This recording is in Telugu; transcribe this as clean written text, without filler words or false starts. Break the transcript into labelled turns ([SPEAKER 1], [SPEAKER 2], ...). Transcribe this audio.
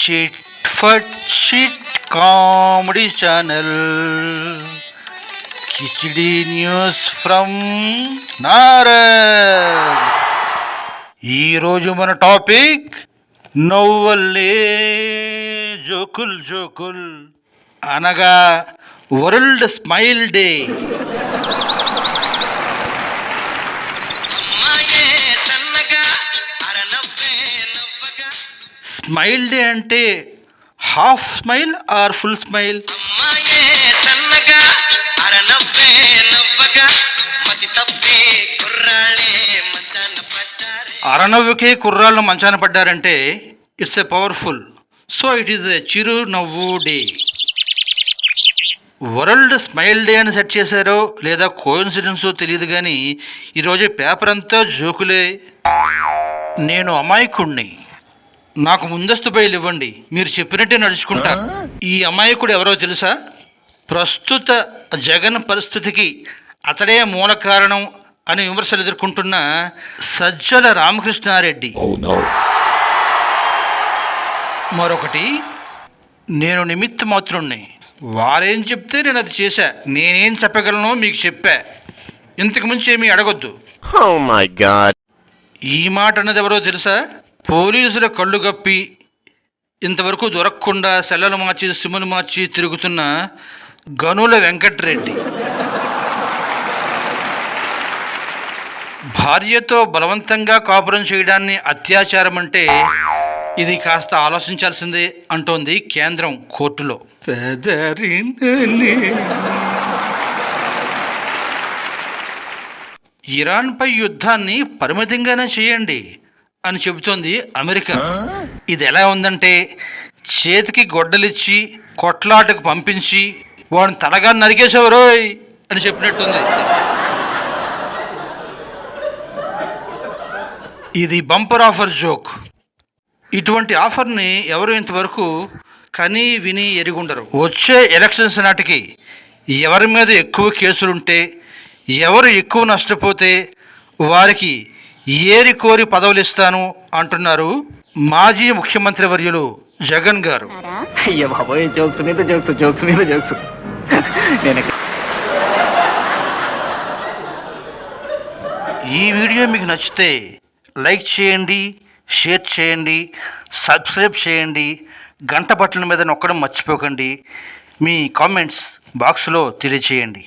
[SPEAKER 1] చిట్ ఫట్ చిట్ comedy channel Khichdi news from Narad. ఈరోజు మన టాపిక్ నవ్వల్లే జోకుల్ జోకుల్ అనగా world smile day. Smile day అంటే half smile or full smile? అరనవ్వుకే కుర్రాళ్ళు మంచాన పడ్డారంటే it's a powerful, so it is a చిరు నవ్వు డే. వరల్డ్ స్మైల్ డే అని సెట్ చేశారో లేదా కోఇన్సిడెన్సో తెలియదు, కానీ ఈరోజు పేపర్ అంతా జోకులే. నేను అమాయకుణ్ణి, నాకు ముందస్తు బయలు ఇవ్వండి, మీరు చెప్పినట్టే నడుచుకుంటా. ఈ అమాయకుడు ఎవరో తెలుసా? ప్రస్తుత జగన్ పరిస్థితికి అతడే మూల కారణం అని విమర్శలు ఎదుర్కొంటున్న సజ్జల రామకృష్ణారెడ్డి. మరొకటి, నేను నిమిత్త మాత్రుణ్ణి, వారేం చెప్తే నేను అది చేశా, నేనేం చెప్పగలను మీకు చెప్పా, ఇంతకు మించి ఏమీ అడగొద్దు. ఈ మాట అన్నది ఎవరో తెలుసా? పోలీసుల కళ్ళు గప్పి ఇంతవరకు దొరకకుండా సెల్లలు మార్చి సిమ్ములు మార్చి తిరుగుతున్న గనుల వెంకట్రెడ్డి. భార్యతో బలవంతంగా కాపురం చేయడాన్ని అత్యాచారం అంటే ఇది కాస్త ఆలోచించాల్సిందే అంటోంది కేంద్రం కోర్టులో. ఇరాన్పై యుద్ధాన్ని పరిమితంగానే చేయండి అని చెబుతోంది అమెరికా. ఇది ఎలా ఉందంటే, చేతికి గొడ్డలిచ్చి కొట్లాటకు పంపించి వాడిని తలగా నరికేసేవరోయ్ అని చెప్పినట్టుంది. ఇది బంపర్ ఆఫర్ జోక్. ఇటువంటి ఆఫర్ని ఎవరు ఇంతవరకు కని విని ఎరుగుండరు. వచ్చే ఎలక్షన్స్ నాటికి ఎవరి మీద ఎక్కువ కేసులుంటే, ఎవరు ఎక్కువ నష్టపోతే వారికి ఏరి కోరి పదవులు ఇస్తాను అంటున్నారు మాజీ ముఖ్యమంత్రి వర్యులు జగన్ గారు. ఈ వీడియో మీకు నచ్చితే లైక్ చేయండి, షేర్ చేయండి, సబ్స్క్రైబ్ చేయండి, గంట బటన్ మీద నొక్కడం మర్చిపోకండి. మీ కామెంట్స్ బాక్స్లో తెలియచేయండి.